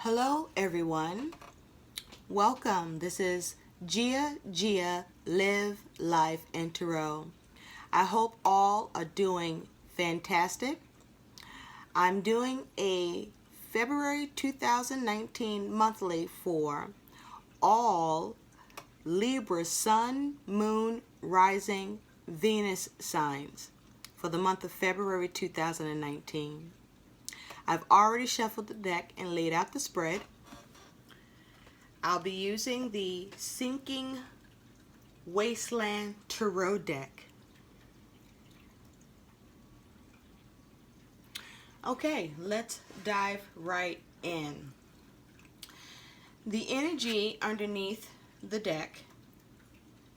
Hello everyone. Welcome. This is Gia Live Life and Tarot. I hope all are doing fantastic. I'm doing a February 2019 monthly for all Libra Sun, Moon, Rising, Venus signs for the month of February 2019. I've already shuffled the deck and laid out the spread. I'll be using the Sinking Wasteland Tarot deck. Okay, let's dive right in. The energy underneath the deck,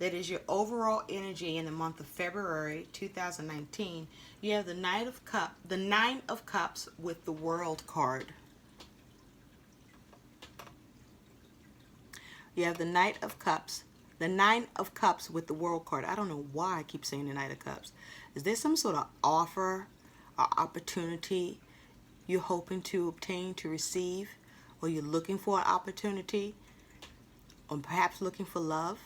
that is your overall energy in the month of February 2019, you have the Nine of Cups with the World card. You have the Nine of Cups with the World card. I don't know why I keep saying the Knight of Cups. Is there some sort of offer or opportunity you're hoping to obtain, to receive, or you're looking for an opportunity, or perhaps looking for love?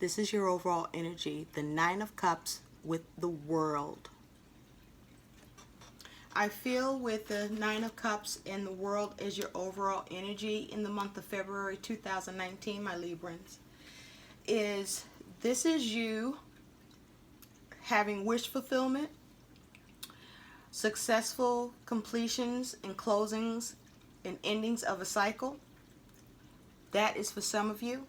This is your overall energy, the Nine of Cups with the World. I feel with the Nine of Cups and the World as your overall energy in the month of February 2019, my Librans, this is you having wish fulfillment, successful completions and closings and endings of a cycle. That is for some of you.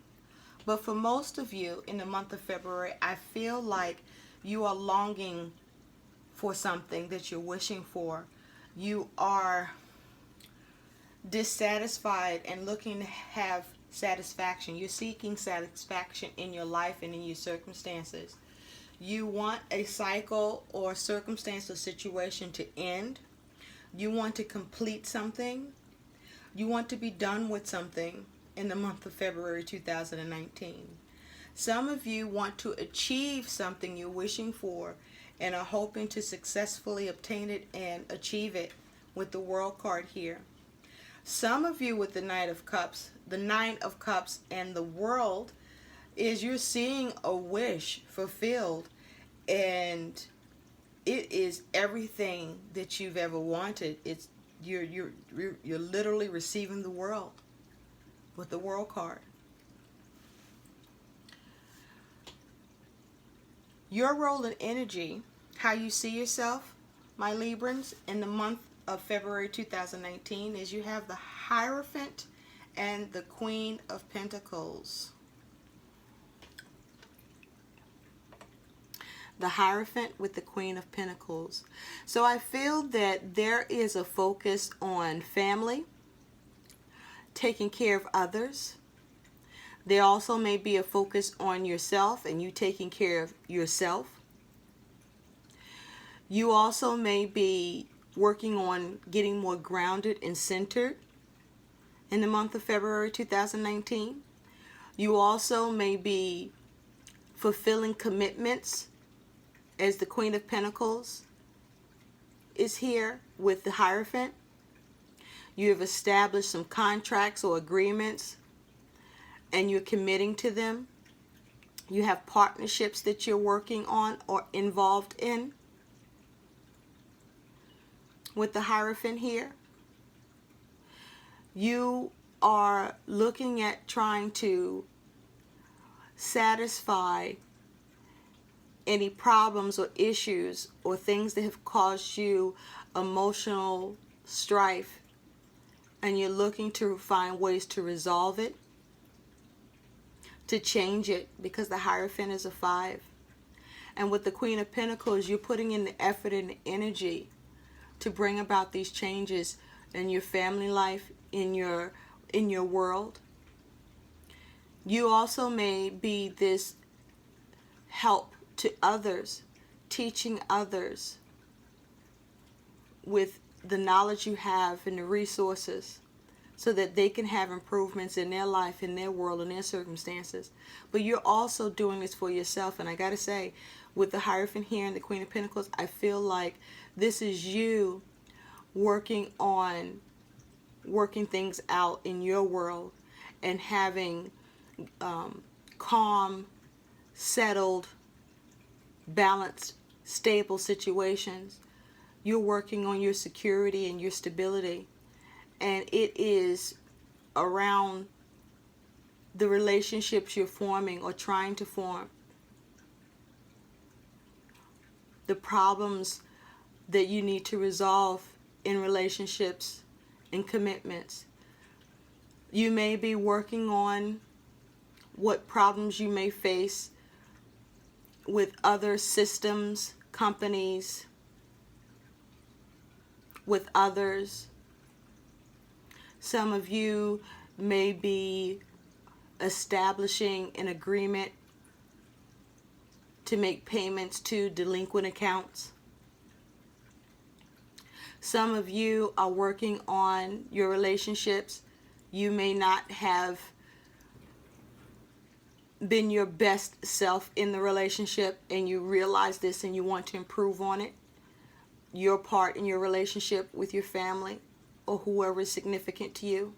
But for most of you in the month of February, I feel like you are longing for something that you're wishing for. You are dissatisfied and looking to have satisfaction. You're seeking satisfaction in your life and in your circumstances. You want a cycle or circumstance or situation to end. You want to complete something. You want to be done with something in the month of February 2019. Some of you want to achieve something you're wishing for and are hoping to successfully obtain it and achieve it with the World card here. Some of you with the Nine of Cups and the World is you're seeing a wish fulfilled, and it is everything that you've ever wanted. It's you're literally receiving the world with the World card. Your role in energy, how you see yourself, my Librans, in the month of February 2019 is you have the Hierophant and the Queen of Pentacles. The Hierophant with the Queen of Pentacles. So I feel that there is a focus on family, taking care of others. There also may be a focus on yourself and you taking care of yourself. You also may be working on getting more grounded and centered in the month of February 2019. You also may be fulfilling commitments, as the Queen of Pentacles is here with the Hierophant. You have established some contracts or agreements and you're committing to them. You have partnerships that you're working on or involved in with the Hierophant here. You are looking at trying to satisfy any problems or issues or things that have caused you emotional strife, and you're looking to find ways to resolve it, to change it, because the Hierophant is a 5. And with the Queen of Pentacles, you're putting in the effort and the energy to bring about these changes in your family life, in your world. You also may be this help to others, teaching others with the knowledge you have and the resources so that they can have improvements in their life, in their world, in their circumstances. But you're also doing this for yourself. And I got to say, with the Hierophant here and the Queen of Pentacles, I feel like this is you working things out in your world and having calm, settled, balanced, stable situations. You're working on your security and your stability, and it is around the relationships you're forming or trying to form, the problems that you need to resolve in relationships and commitments. You may be working on what problems you may face with other systems, companies, with others. Some of you may be establishing an agreement to make payments to delinquent accounts. Some of you are working on your relationships. You may not have been your best self in the relationship, and you realize this and you want to improve on it. Your part in your relationship with your family or whoever is significant to you.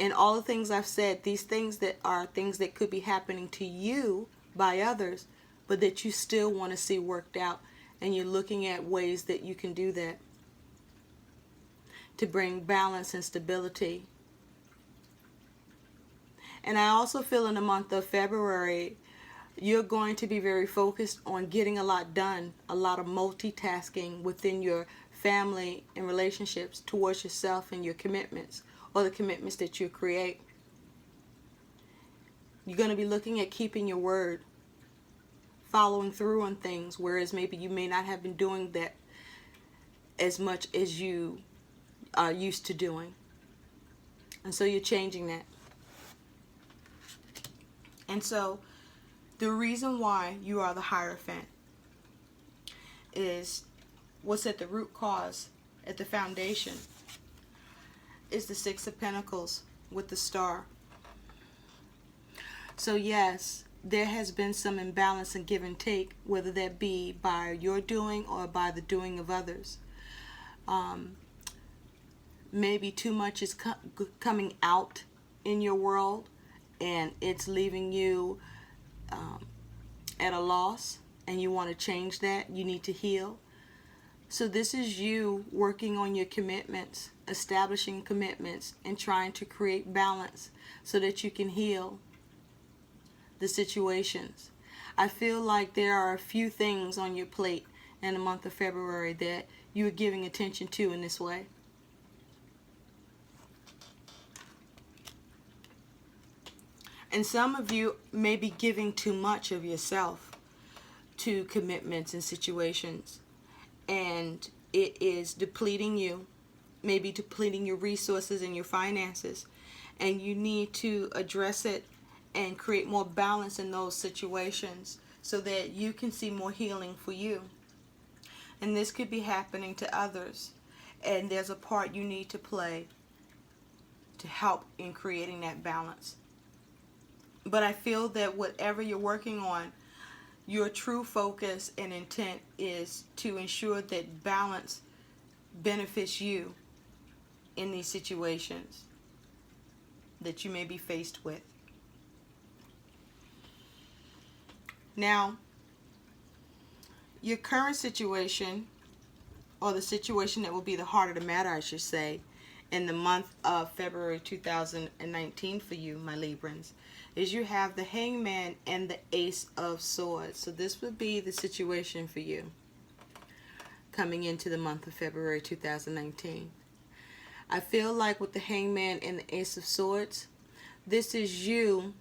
And all the things I've said, these things that are things that could be happening to you by others, but that you still want to see worked out, and you're looking at ways that you can do that to bring balance and stability. And I also feel in the month of February, you're going to be very focused on getting a lot done, a lot of multitasking within your family and relationships towards yourself and your commitments, or the commitments that you create. You're going to be looking at keeping your word, following through on things, whereas maybe you may not have been doing that as much as you are used to doing. And so you're changing that. And so the reason why you are the Hierophant is what's at the root cause, at the foundation, is the Six of Pentacles with the Star. So yes, there has been some imbalance and give and take, whether that be by your doing or by the doing of others. Maybe too much is coming out in your world, and it's leaving you at a loss, and you want to change that. You need to heal. So this is you working on your commitments, establishing commitments, and trying to create balance so that you can heal the situations. I feel like there are a few things on your plate in the month of February that you're giving attention to in this way. And some of you may be giving too much of yourself to commitments and situations, and it is depleting you, maybe depleting your resources and your finances, and you need to address it and create more balance in those situations so that you can see more healing for you. And this could be happening to others, and there's a part you need to play to help in creating that balance. But I feel that whatever you're working on, your true focus and intent is to ensure that balance benefits you in these situations that you may be faced with. Now, your current situation, or the situation that will be the heart of the matter, I should say, in the month of February 2019 for you, my Librans, is you have the Hangman and the Ace of Swords. So this would be the situation for you coming into the month of February 2019. I feel like with the Hangman and the Ace of Swords, this is you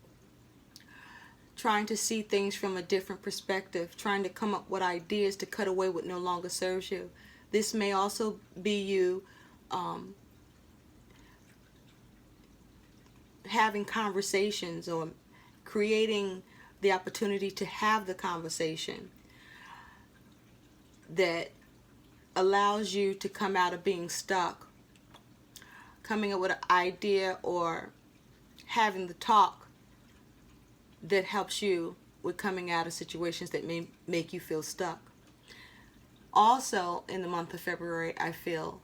trying to see things from a different perspective, trying to come up with ideas to cut away what no longer serves you. This may also be you having conversations or creating the opportunity to have the conversation that allows you to come out of being stuck, coming up with an idea or having the talk that helps you with coming out of situations that may make you feel stuck. Also, in the month of February, I feel,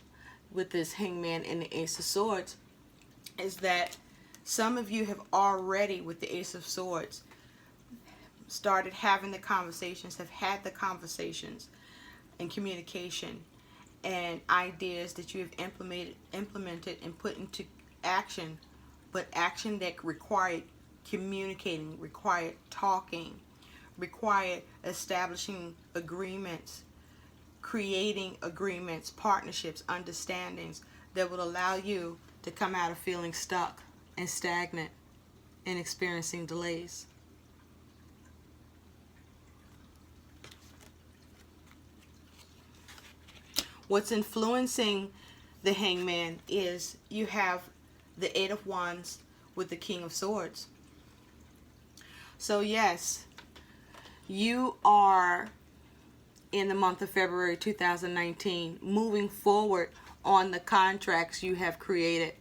with this Hangman and the Ace of Swords, is that some of you have already, with the Ace of Swords, started having the conversations, have had the conversations and communication and ideas that you have implemented and put into action, but action that required communicating, required talking, required establishing agreements, creating agreements, partnerships, understandings that would allow you to come out of feeling stuck and stagnant and experiencing delays. What's influencing the Hangman is you have the Eight of Wands with the King of Swords. So yes, you are, in the month of February 2019, moving forward on the contracts you have created,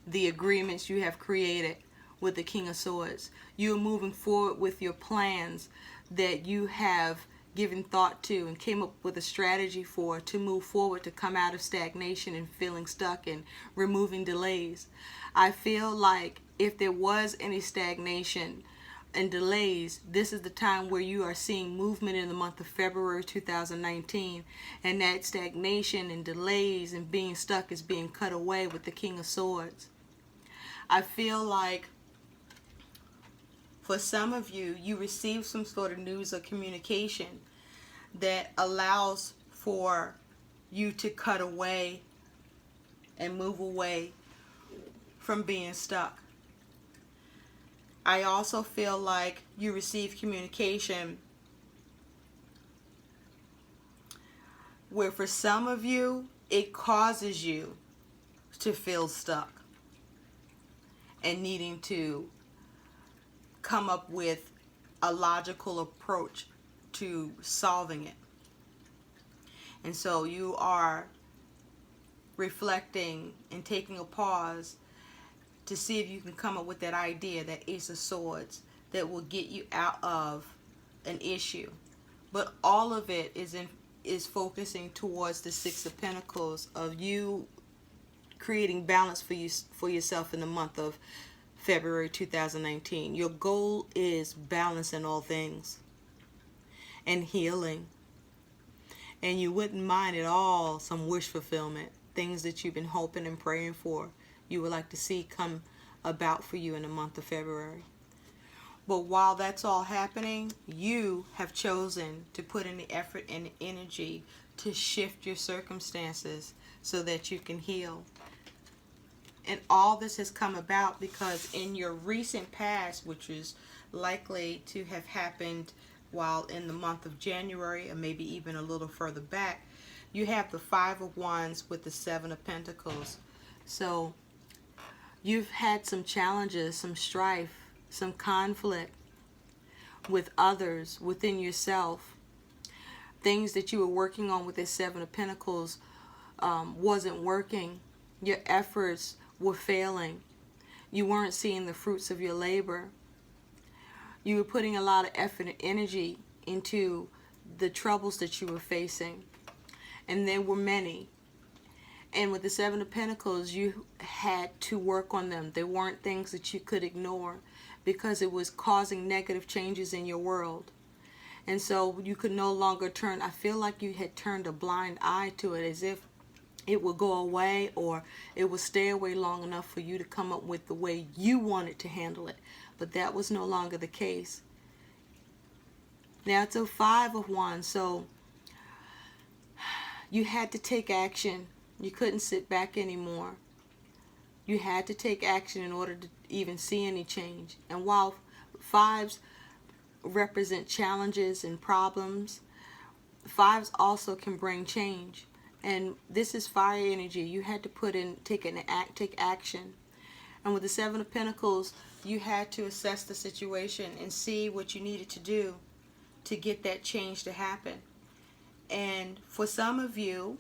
the agreements you have created with the King of Swords. You are moving forward with your plans that you have given thought to and came up with a strategy for, to move forward, to come out of stagnation and feeling stuck and removing delays. I feel like if there was any stagnation and delays, this is the time where you are seeing movement in the month of February 2019, and that stagnation and delays and being stuck is being cut away with the King of Swords. I feel like for some of you, you receive some sort of news or communication that allows for you to cut away and move away from being stuck. I also feel like you receive communication where for some of you, it causes you to feel stuck and needing to come up with a logical approach to solving it. And so you are reflecting and taking a pause to see if you can come up with that idea, that Ace of Swords, that will get you out of an issue. But all of it is focusing towards the Six of Pentacles, of you creating balance for yourself in the month of February 2019. Your goal is balance in all things and healing. And you wouldn't mind at all some wish fulfillment, things that you've been hoping and praying for, you would like to see come about for you in the month of February. But while that's all happening, you have chosen to put in the effort and the energy to shift your circumstances so that you can heal. And all this has come about because in your recent past, which is likely to have happened while in the month of January or maybe even a little further back, you have the Five of Wands with the Seven of Pentacles. So you've had some challenges, some strife, some conflict with others, within yourself. Things that you were working on with the Seven of Pentacles wasn't working. Your efforts were failing. You weren't seeing the fruits of your labor. You were putting a lot of effort and energy into the troubles that you were facing. And there were many. And with the Seven of Pentacles, you had to work on them. They weren't things that you could ignore because it was causing negative changes in your world. And so you could no longer turn, I feel like you had turned a blind eye to it, as if it would go away or it would stay away long enough for you to come up with the way you wanted to handle it. But that was no longer the case. Now it's a Five of Wands, so you had to take action. You couldn't sit back anymore. You had to take action in order to even see any change. And while fives represent challenges and problems, fives also can bring change. And this is fire energy. You had to take action. And with the Seven of Pentacles, you had to assess the situation and see what you needed to do to get that change to happen. And for some of you,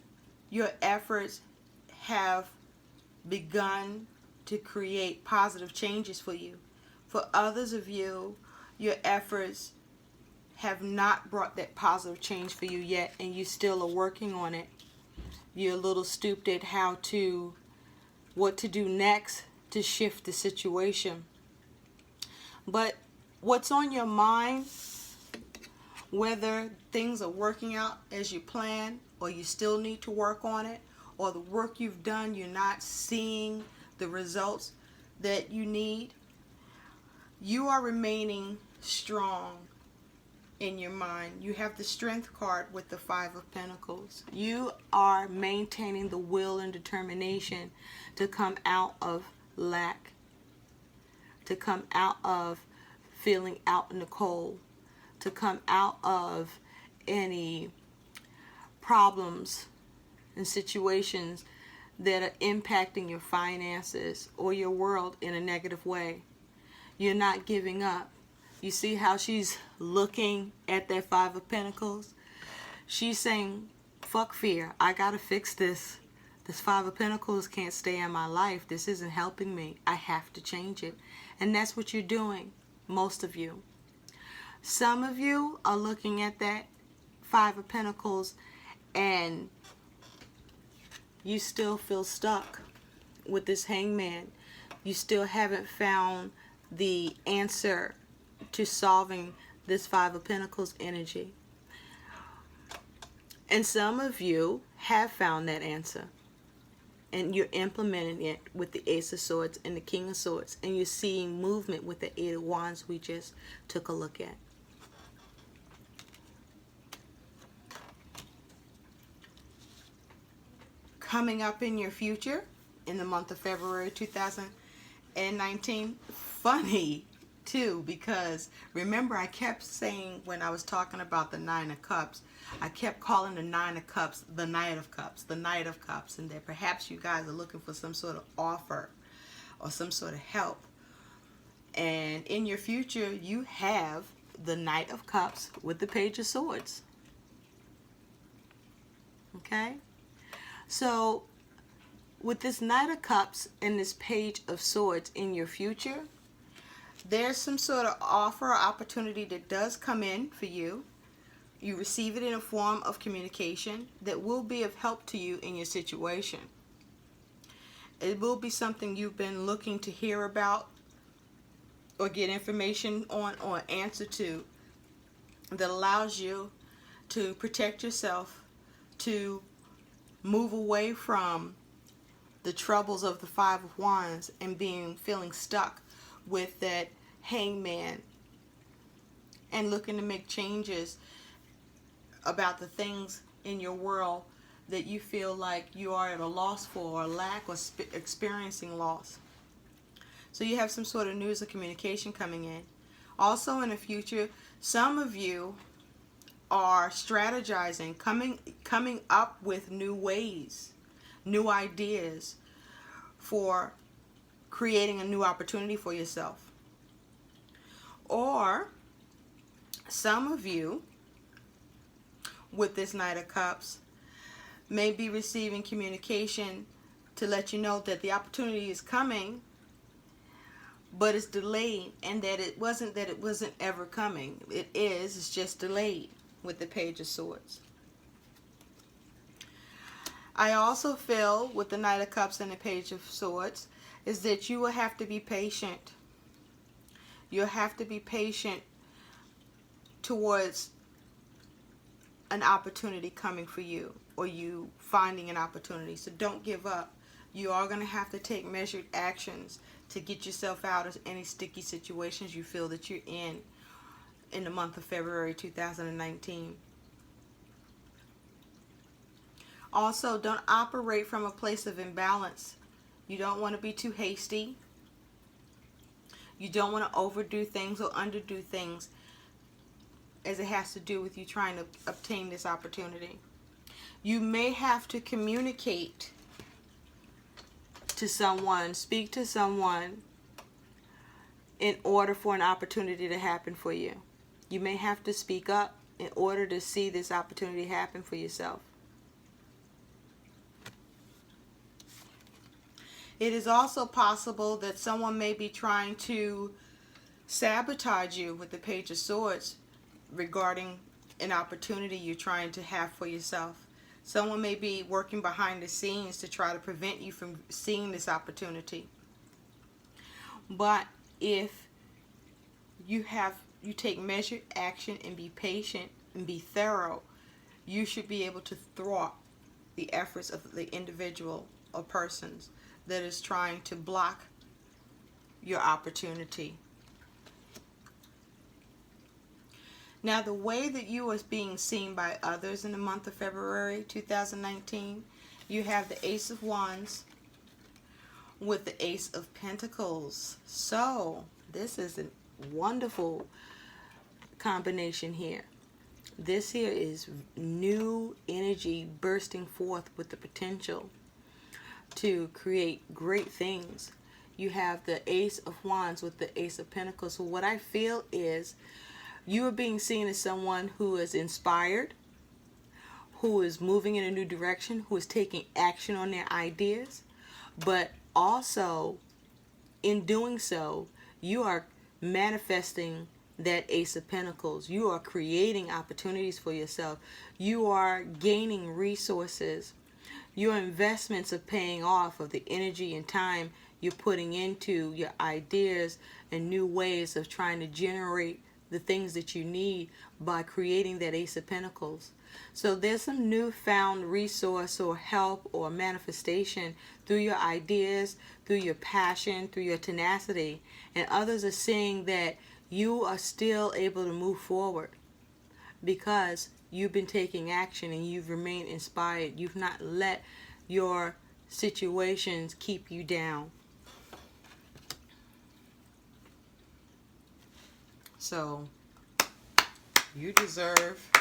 your efforts have begun to create positive changes for you. For others of you, your efforts have not brought that positive change for you yet, and you still are working on it. You're a little stupid at what to do next to shift the situation. But what's on your mind, whether things are working out as you plan, or you still need to work on it, or the work you've done, you're not seeing the results that you need, you are remaining strong in your mind. You have the Strength card with the Five of Pentacles. You are maintaining the will and determination to come out of lack, to come out of feeling out in the cold, to come out of any problems and situations that are impacting your finances or your world in a negative way. You're not giving up. You see how she's looking at that Five of Pentacles? She's saying, fuck fear. I gotta fix this. This Five of Pentacles can't stay in my life. This isn't helping me. I have to change it. And that's what you're doing, most of you. Some of you are looking at that Five of Pentacles and you still feel stuck with this Hangman. You still haven't found the answer to solving this Five of Pentacles energy. And some of you have found that answer, and you're implementing it with the Ace of Swords and the King of Swords, and you're seeing movement with the Eight of Wands we just took a look at. Coming up in your future in the month of February 2019, funny too, because remember I kept saying when I was talking about the Nine of Cups, I kept calling the Nine of Cups the Knight of Cups, the Knight of Cups, and that perhaps you guys are looking for some sort of offer or some sort of help. And in your future, you have the Knight of Cups with the Page of Swords. Okay? So, with this Knight of Cups and this Page of Swords in your future, there's some sort of offer or opportunity that does come in for you. You receive it in a form of communication that will be of help to you in your situation. It will be something you've been looking to hear about or get information on or answer to that allows you to protect yourself, to move away from the troubles of the Five of Wands and feeling stuck with that Hangman, and looking to make changes about the things in your world that you feel like you are at a loss for, or lack, or experiencing loss. So you have some sort of news or communication coming in. Also in the future, some of you are strategizing, coming up with new ways, new ideas for creating a new opportunity for yourself. Or some of you with this Knight of Cups may be receiving communication to let you know that the opportunity is coming, but it's delayed, and that it wasn't ever coming. It is, it's just delayed with the Page of Swords. I also feel with the Knight of Cups and the Page of Swords is that you will have to be patient. You'll have to be patient towards an opportunity coming for you, or you finding an opportunity. So don't give up. You are going to have to take measured actions to get yourself out of any sticky situations you feel that you're in the month of February 2019. Also, don't operate from a place of imbalance. You don't want to be too hasty. You don't want to overdo things or underdo things as it has to do with you trying to obtain this opportunity. You may have to communicate to someone, speak to someone in order for an opportunity to happen for you. You may have to speak up in order to see this opportunity happen for yourself. It is also possible that someone may be trying to sabotage you with the Page of Swords regarding an opportunity you're trying to have for yourself. Someone may be working behind the scenes to try to prevent you from seeing this opportunity. But if you take measured action and be patient and be thorough, you should be able to thwart the efforts of the individual or persons that is trying to block your opportunity. Now, the way that you are being seen by others in the month of February 2019, you have the Ace of Wands with the Ace of Pentacles. So, this is a wonderful combination here. This here is new energy bursting forth with the potential to create great things. You have the Ace of Wands with the Ace of Pentacles. So what I feel is you are being seen as someone who is inspired, who is moving in a new direction, who is taking action on their ideas, but also in doing so, you are manifesting that Ace of Pentacles. You are creating opportunities for yourself. You are gaining resources. Your investments are paying off of the energy and time you're putting into your ideas and new ways of trying to generate the things that you need by creating that Ace of Pentacles. So there's some newfound resource or help or manifestation through your ideas, through your passion, through your tenacity. And others are seeing that you are still able to move forward because you've been taking action and you've remained inspired. You've not let your situations keep you down. So you deserve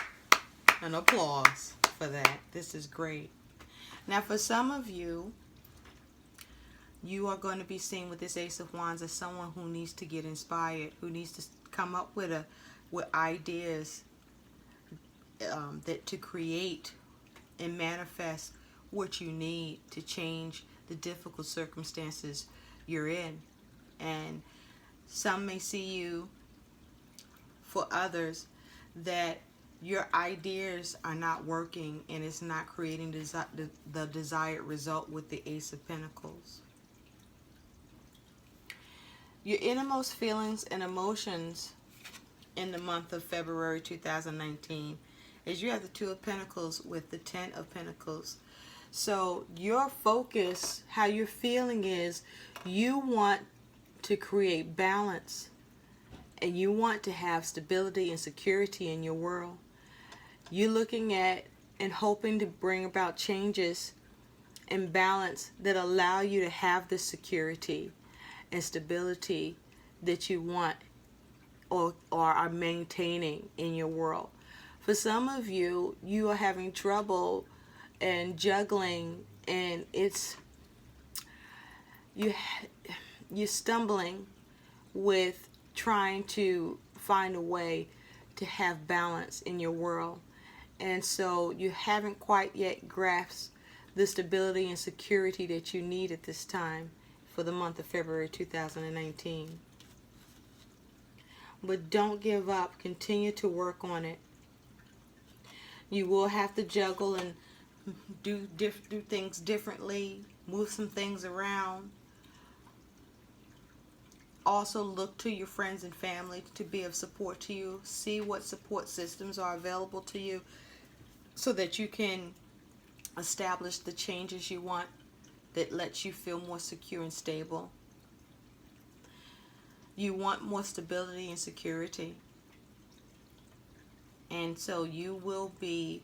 an applause for that. This is great. Now, for some of you, you are going to be seen with this Ace of Wands as someone who needs to get inspired, who needs to come up with ideas that to create and manifest what you need to change the difficult circumstances you're in. And some may see you, for others, that your ideas are not working and it's not creating the desired result with the Ace of Pentacles. Your innermost feelings and emotions in the month of February 2019 is you have the Two of Pentacles with the Ten of Pentacles. So your focus, how you're feeling is you want to create balance and you want to have stability and security in your world. You're looking at and hoping to bring about changes and balance that allow you to have the security and stability that you want or are maintaining in your world. For some of you, you are having trouble and juggling, and you're stumbling with trying to find a way to have balance in your world. And so you haven't quite yet grasped the stability and security that you need at this time for the month of February 2019. But don't give up. Continue to work on it. You will have to juggle and do things differently, move some things around. Also look to your friends and family to be of support to you. See what support systems are available to you so that you can establish the changes you want that lets you feel more secure and stable. You want more stability and security. And so you will be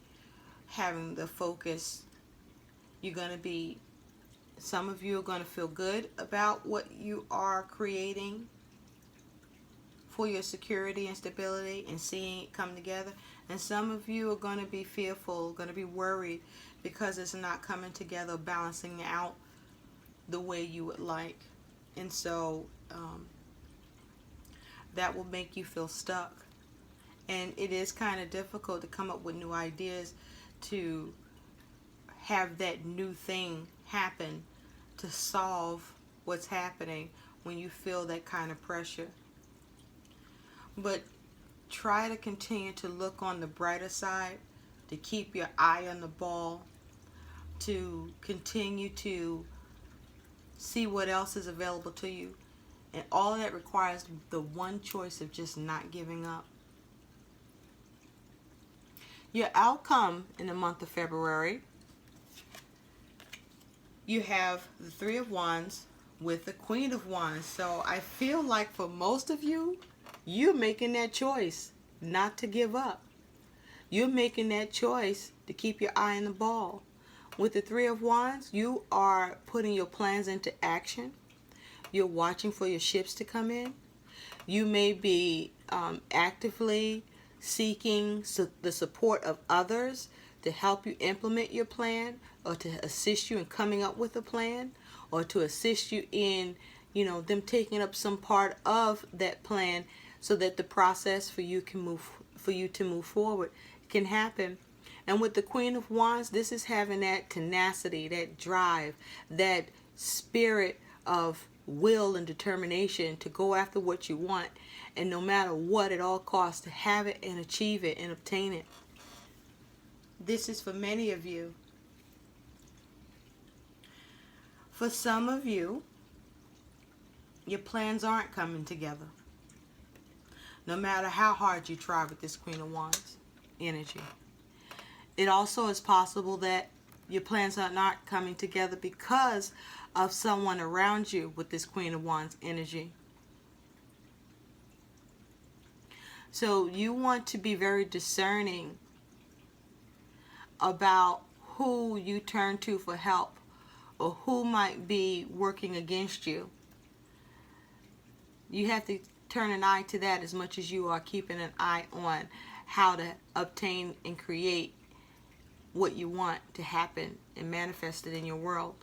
having the focus. Some of you are going to feel good about what you are creating for your security and stability and seeing it come together. And some of you are going to be fearful, going to be worried because it's not coming together, balancing out the way you would like. And so that will make you feel stuck. And it is kind of difficult to come up with new ideas to have that new thing happen to solve what's happening when you feel that kind of pressure. But try to continue to look on the brighter side, to keep your eye on the ball, to continue to see what else is available to you. And all that requires the one choice of just not giving up. Your outcome in the month of February, you have the Three of Wands with the Queen of Wands. So I feel like for most of you, you're making that choice not to give up. You're making that choice to keep your eye on the ball. With the Three of Wands, you are putting your plans into action. You're watching for your ships to come in. You may be actively seeking the support of others to help you implement your plan, or to assist you in coming up with a plan, or to assist you in, them taking up some part of that plan, so that the process for you to move forward can happen. And with the Queen of Wands, this is having that tenacity, that drive, that spirit of will and determination to go after what you want, and no matter what, at all costs, to have it and achieve it and obtain it. This is for many of you. For some of you, your plans aren't coming together. No matter how hard you try with this Queen of Wands energy. It also is possible that your plans are not coming together because of someone around you with this Queen of Wands energy. So you want to be very discerning about who you turn to for help, or who might be working against you. You have to turn an eye to that as much as you are keeping an eye on how to obtain and create what you want to happen and manifest it in your world.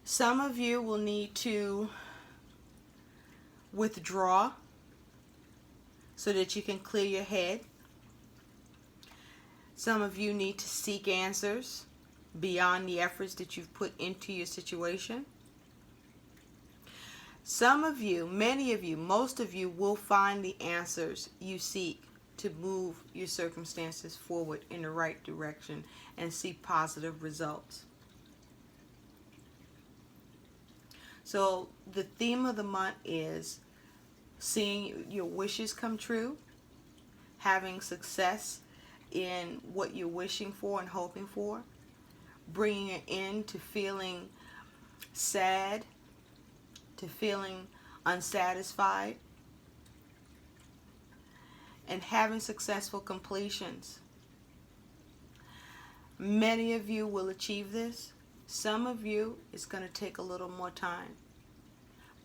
Some of you will need to withdraw so that you can clear your head. Some of you need to seek answers beyond the efforts that you've put into your situation. Some of you, many of you, most of you will find the answers you seek to move your circumstances forward in the right direction and see positive results. So the theme of the month is seeing your wishes come true, having success in what you're wishing for and hoping for, bringing an end to feeling sad, to feeling unsatisfied, and having successful completions. Many of you will achieve this. Some of you, it's going to take a little more time.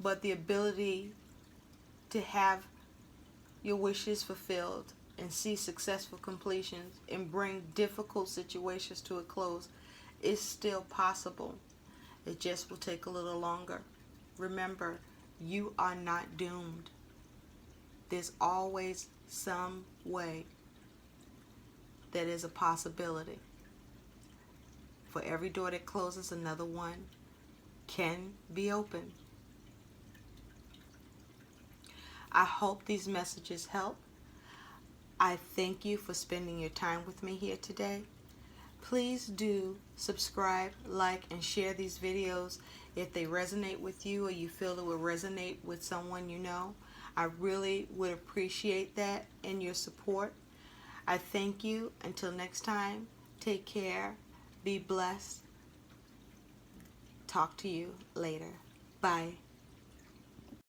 But the ability to have your wishes fulfilled and see successful completions and bring difficult situations to a close is still possible. It just will take a little longer. Remember, you are not doomed. There's always some way that is a possibility. For every door that closes, another one can be opened. I hope these messages help. I thank you for spending your time with me here today. Please do subscribe, like, and share these videos if they resonate with you, or you feel it will resonate with someone you know. I really would appreciate that and your support. I thank you. Until next time, take care. Be blessed. Talk to you later. Bye.